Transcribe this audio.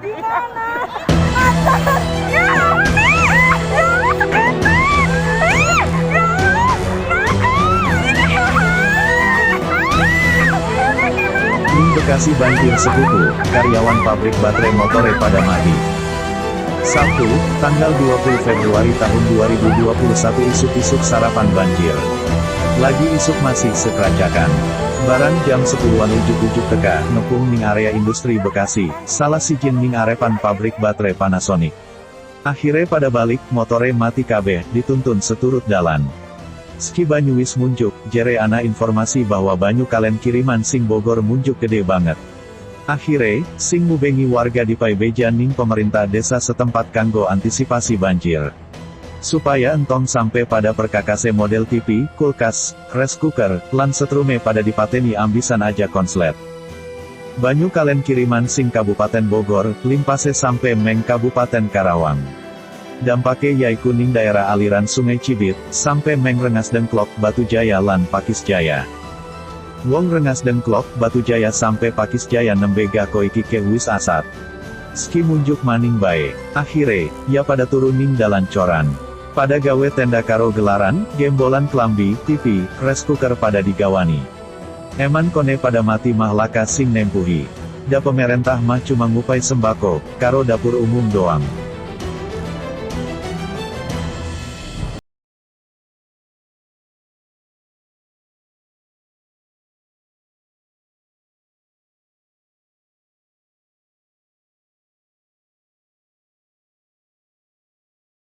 Di mana? Atas! Ya! Ya! Bekasi banjir sepupu, karyawan pabrik baterai motore pada mati. Sabtu, tanggal 20 Februari tahun 2021 isuk-isuk sarapan banjir. Lagi isuk masih sekeracakan. Barang jam 10-an ujuk-ujuk teka, ngepung ning area industri Bekasi, salah sijin ning arepan pabrik baterai Panasonic. Akhirnya pada balik, motore mati kabeh, dituntun seturut dalan. Ski banyu wis munjuk, jere ana informasi bahwa banyu kalen kiriman sing Bogor munjuk gede banget. Akhire, sing mubengi warga dipai beja ning pemerintah desa setempat kanggo antisipasi banjir. Supaya entong sampai pada perkakase model TV, kulkas, rice cooker, lan setrume pada dipateni ambisan aja konslet. Banyu kalen kiriman sing Kabupaten Bogor, limpase sampai meng Kabupaten Karawang. Dampake yaiku ning daerah aliran Sungai Cibit, sampai meng Rengas Dengklok, Batu Jaya lan Pakis Jaya. Wong Rengas Dengklok, Batu Jaya sampai Pakis Jaya nembe gako iki ke wis asat. Ski munjuk maning bae. Akhire, ya pada turun ning dalan coran. Pada gawe tenda karo gelaran, gembolan klambi, TV, rice cooker pada digawani. Eman kone pada mati mah laka sing nempuhi. Da pemerintah mah cuma ngupai sembako, karo dapur umum doang.